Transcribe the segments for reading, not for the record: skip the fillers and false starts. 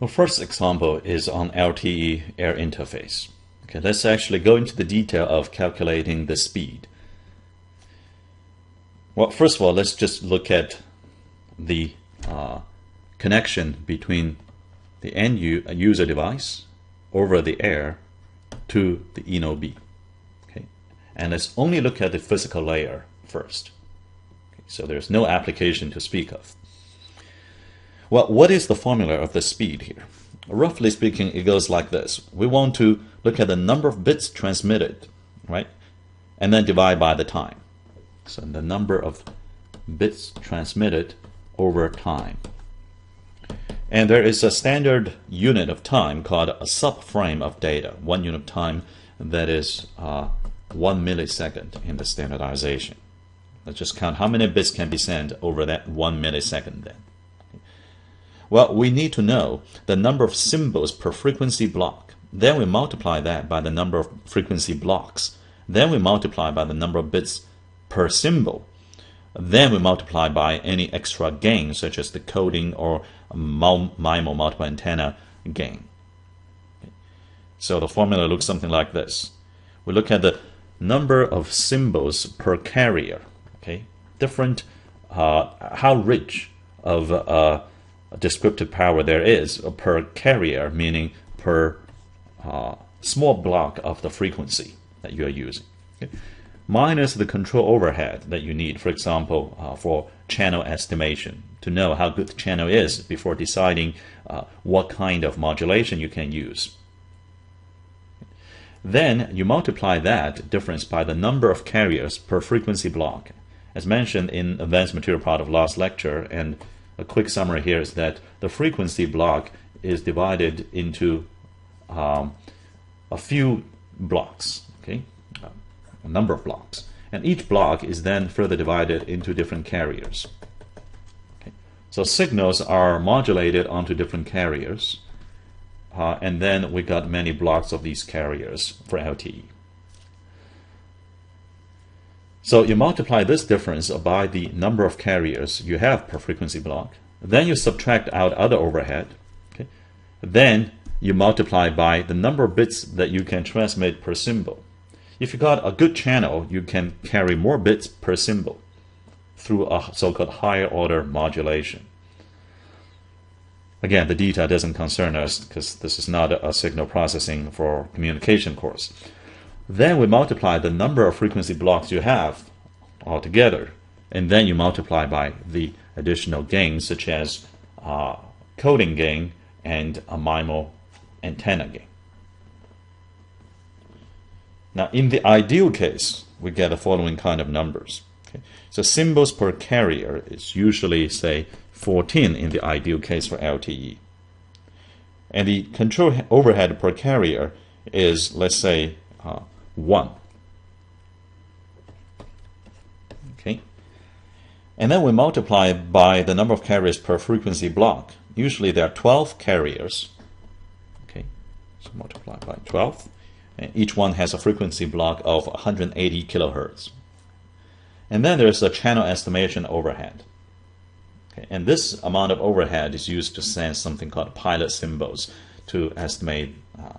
Well, first example is on LTE air interface. Okay, let's actually go into the detail of calculating the speed. Well, first of all, let's just look at the connection between the end user device over the air to the ENO-B. Okay, and let's only look at the physical layer first. Okay, so there's no application to speak of. Well, what is the formula of the speed here? Roughly speaking, it goes like this. We want to look at the number of bits transmitted, right? And then divide by the time. So the number of bits transmitted over time. And there is a standard unit of time called a subframe of data. 1 unit of time, that is 1 millisecond in the standardization. Let's just count how many bits can be sent over that 1 millisecond then. Well, we need to know the number of symbols per frequency block. Then we multiply that by the number of frequency blocks. Then we multiply by the number of bits per symbol. Then we multiply by any extra gain, such as the coding or MIMO multiple antenna gain. So the formula looks something like this. We look at the number of symbols per carrier. Okay, different how rich of descriptive power there is per carrier, meaning per small block of the frequency that you are using. Okay? Minus the control overhead that you need, for example, for channel estimation, to know how good the channel is before deciding what kind of modulation you can use. Then you multiply that difference by the number of carriers per frequency block. As mentioned in advanced material part of last lecture, and a quick summary here is that the frequency block is divided into a few blocks, okay, a number of blocks, and each block is then further divided into different carriers. Okay. So signals are modulated onto different carriers, and then we got many blocks of these carriers for LTE. So you multiply this difference by the number of carriers you have per frequency block. Then you subtract out other overhead. Okay? Then you multiply by the number of bits that you can transmit per symbol. If you got a good channel, you can carry more bits per symbol through a so-called higher order modulation. Again, the detail doesn't concern us because this is not a signal processing for communication course. Then we multiply the number of frequency blocks you have altogether, and then you multiply by the additional gains, such as coding gain and a MIMO antenna gain. Now, in the ideal case, we get the following kind of numbers. Okay? So symbols per carrier is usually, say, 14 in the ideal case for LTE. And the control overhead per carrier is, let's say, 1. Okay, and then we multiply by the number of carriers per frequency block. Usually there are 12 carriers. Okay, so multiply by 12, and each one has a frequency block of 180 kilohertz. And then there's a channel estimation overhead. Okay, and this amount of overhead is used to send something called pilot symbols to estimate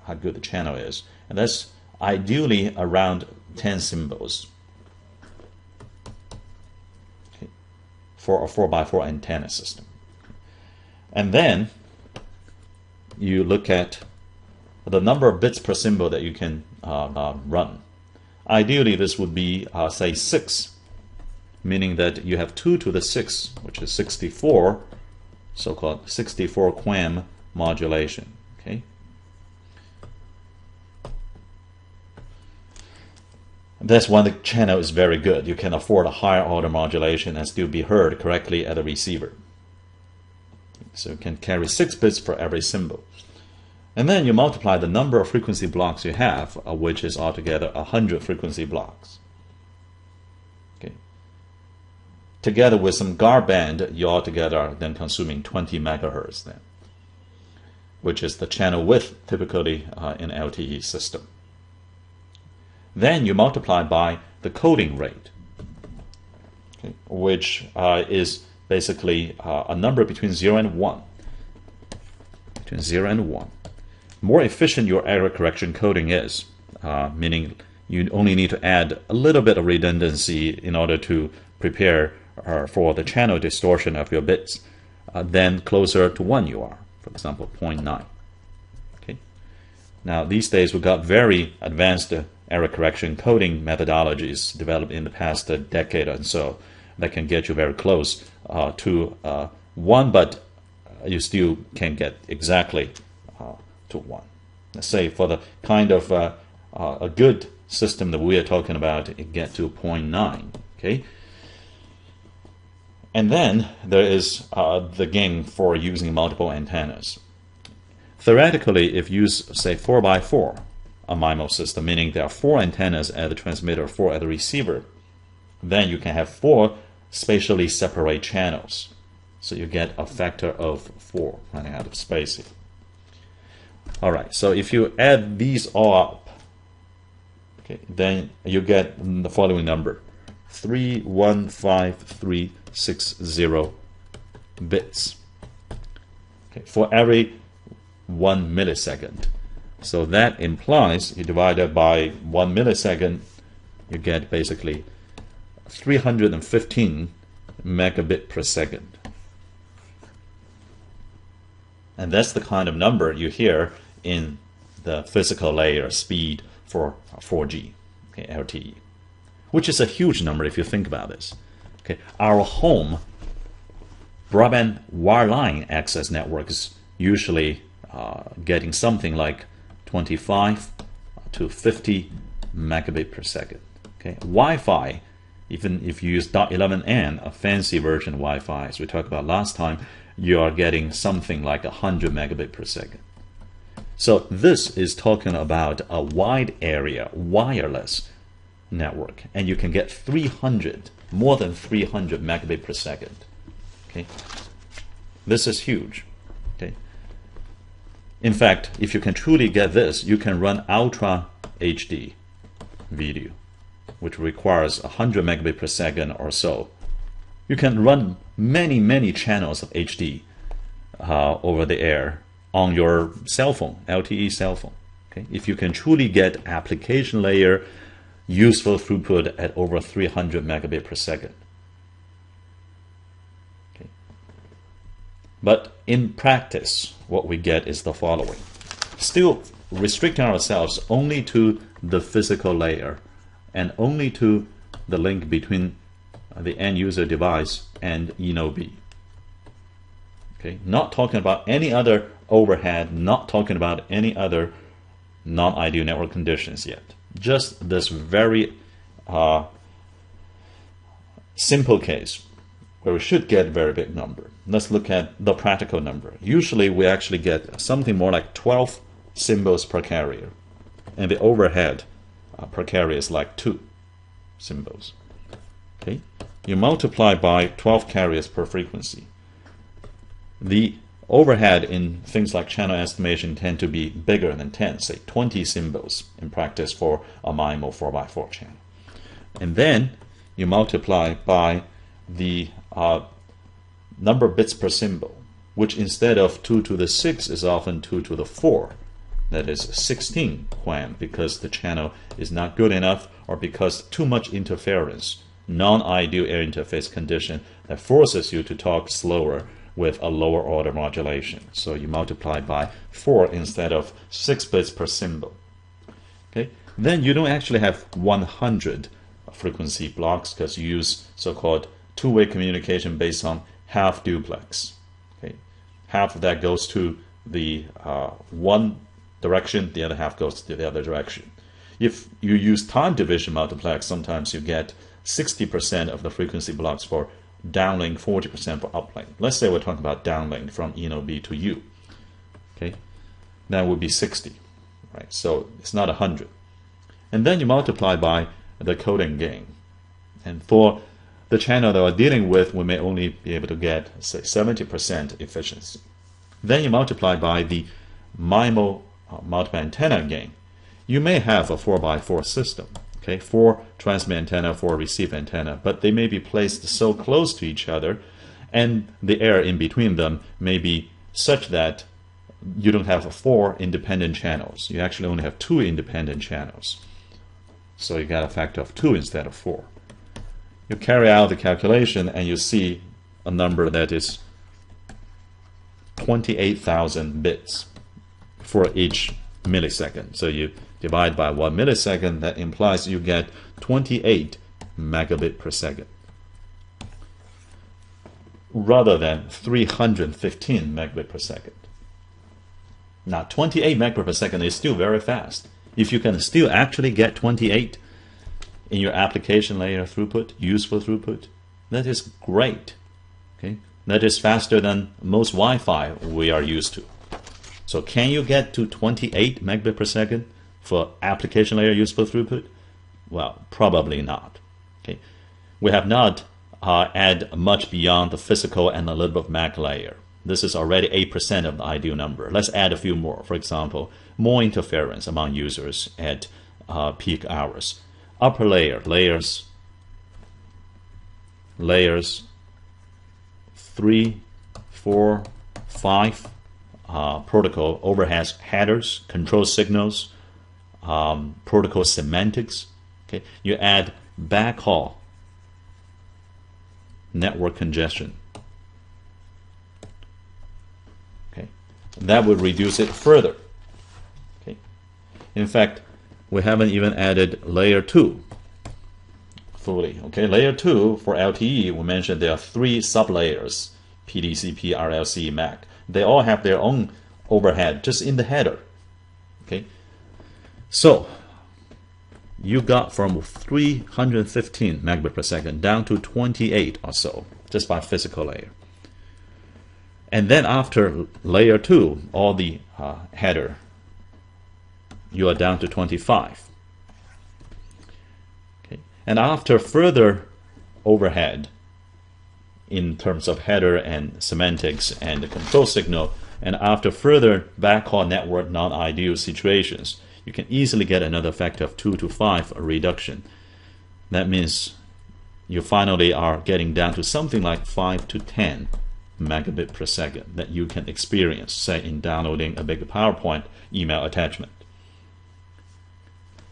how good the channel is, and that's ideally around 10 symbols, okay, for a 4x4 antenna system. And then you look at the number of bits per symbol that you can run. Ideally, this would be, say, 6, meaning that you have 2 to the 6, which is 64, so-called 64 QAM modulation. Okay. That's when the channel is very good. You can afford a higher order modulation and still be heard correctly at the receiver. So you can carry 6 bits for every symbol. And then you multiply the number of frequency blocks you have, which is altogether 100 frequency blocks. Okay. Together with some guard band, you altogether are then consuming 20 megahertz then, which is the channel width typically in LTE system. Then you multiply by the coding rate, okay, which is basically a number between 0 and 1. between 0 and 1. More efficient your error correction coding is, meaning you only need to add a little bit of redundancy in order to prepare for the channel distortion of your bits, then closer to 1 you are, for example 0.9. Okay. Now these days we've got very advanced error correction coding methodologies developed in the past decade or so that can get you very close to 1, but you still can't get exactly to 1. Let's say for the kind of a good system that we are talking about, it get to 0.9. Okay. And then there is the game for using multiple antennas. Theoretically, if you use, say, 4x4, a MIMO system, meaning there are 4 antennas at the transmitter, 4 at the receiver, then you can have 4 spatially separate channels. So you get a factor of 4 running out of space here. All right, so if you add these all up, okay, then you get the following number: 315,360 bits, okay, for every 1 millisecond. So that implies you divide it by 1 millisecond, you get basically 315 megabit per second. And that's the kind of number you hear in the physical layer speed for 4G, okay, LTE, which is a huge number if you think about this. Okay, our home broadband wireline access network is usually getting something like 25 to 50 megabit per second. Okay, Wi-Fi, even if you use .11n, a fancy version of Wi-Fi, as we talked about last time, you are getting something like 100 megabit per second. So this is talking about a wide area wireless network, and you can get 300, more than 300 megabit per second. Okay, this is huge. Okay, in fact, if you can truly get this, you can run Ultra HD video, which requires 100 megabit per second or so. You can run many channels of HD over the air on your cell phone, LTE cell phone. Okay, if you can truly get application layer useful throughput at over 300 megabit per second. Okay. But in practice, what we get is the following: still restricting ourselves only to the physical layer and only to the link between the end user device and B. Okay, not talking about any other overhead, not talking about any other non-ideal network conditions yet. Just this very simple case where we should get a very big number. Let's look at the practical number. Usually we actually get something more like 12 symbols per carrier, and the overhead per carrier is like 2 symbols. Okay, you multiply by 12 carriers per frequency. The overhead in things like channel estimation tend to be bigger than 10, say 20 symbols in practice for a MIMO 4x4 channel. And then you multiply by the number of bits per symbol, which instead of 2 to the 6 is often 2 to the 4. That is 16 QAM, because the channel is not good enough or because too much interference, non-ideal air interface condition that forces you to talk slower with a lower order modulation. So you multiply by 4 instead of 6 bits per symbol. Okay, then you don't actually have 100 frequency blocks because you use so-called two-way communication based on half duplex. Okay, half of that goes to the one direction, the other half goes to the other direction. If you use time division multiplex, sometimes you get 60% of the frequency blocks for downlink, 40% for uplink. Let's say we're talking about downlink from B to U. Okay, that would be 60, right? So it's not 100. And then you multiply by the coding gain. And for the channel that we're dealing with, we may only be able to get, say, 70% efficiency. Then you multiply by the MIMO multiple antenna gain. You may have a 4x4 system. Okay, 4 transmit antenna, 4 receive antenna, but they may be placed so close to each other, and the air in between them may be such that you don't have 4 independent channels. You actually only have 2 independent channels. So you got a factor of 2 instead of 4. You carry out the calculation and you see a number that is 28,000 bits for each millisecond. So you divide by 1 millisecond, that implies you get 28 megabit per second rather than 315 megabit per second. Now 28 megabit per second is still very fast. If you can still actually get 28 in your application layer throughput, useful throughput, that is great. Okay? That is faster than most Wi-Fi we are used to. So can you get to 28 megabit per second for application layer useful throughput? Well, probably not. Okay? We have not add much beyond the physical and a little bit of MAC layer. This is already 8% of the ideal number. Let's add a few more. For example, more interference among users at peak hours. Upper layer, layers 3, 4, 5 protocol overhead headers, control signals, protocol semantics. Okay, you add backhaul network congestion. Okay, that would reduce it further. Okay, in fact, we haven't even added layer 2 fully. Okay, layer 2 for LTE, we mentioned there are 3 sublayers: PDCP, RLC, MAC. They all have their own overhead just in the header. Okay, so you got from 315 megabit per second down to 28 or so just by physical layer. And then after layer 2, all the header, you are down to 25. Okay. And after further overhead in terms of header and semantics and the control signal, and after further backhaul network non-ideal situations, you can easily get another factor of 2 to 5 reduction. That means you finally are getting down to something like 5 to 10 megabit per second that you can experience, say, in downloading a big PowerPoint email attachment.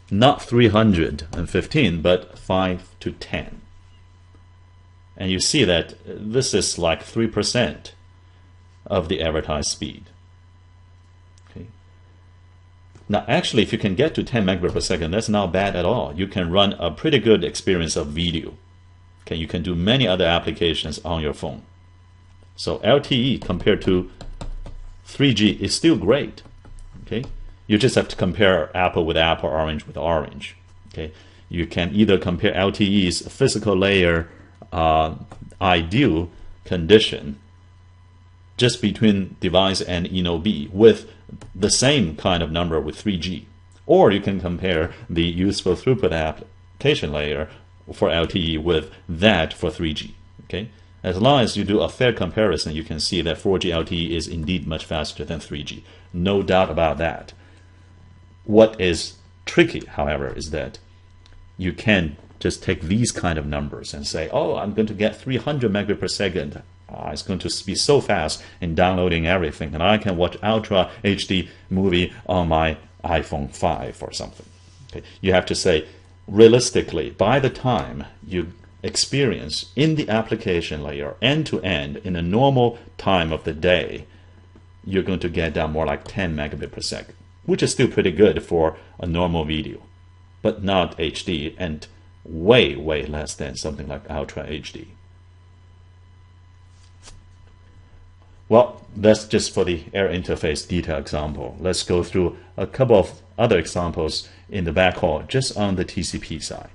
Not 315, but 5 to 10. And you see that this is like 3% of the advertised speed. Now, actually, if you can get to 10 megabit per second, that's not bad at all. You can run a pretty good experience of video. Okay, you can do many other applications on your phone. So LTE compared to 3G is still great. Okay, you just have to compare Apple with Apple, Orange with Orange. Okay, you can either compare LTE's physical layer ideal condition just between device and ENO-B with the same kind of number with 3G. Or you can compare the useful throughput application layer for LTE with that for 3G. Okay? As long as you do a fair comparison, you can see that 4G LTE is indeed much faster than 3G. No doubt about that. What is tricky, however, is that you can just take these kind of numbers and say, oh, I'm going to get 300 megabit per second. It's going to be so fast in downloading everything, and I can watch Ultra HD movie on my iPhone 5 or something. Okay. You have to say, realistically, by the time you experience in the application layer end-to-end in a normal time of the day, you're going to get down more like 10 megabit per second, which is still pretty good for a normal video, but not HD, and way, way less than something like Ultra HD. Well, that's just for the air interface detail example. Let's go through a couple of other examples in the backhaul just on the TCP side.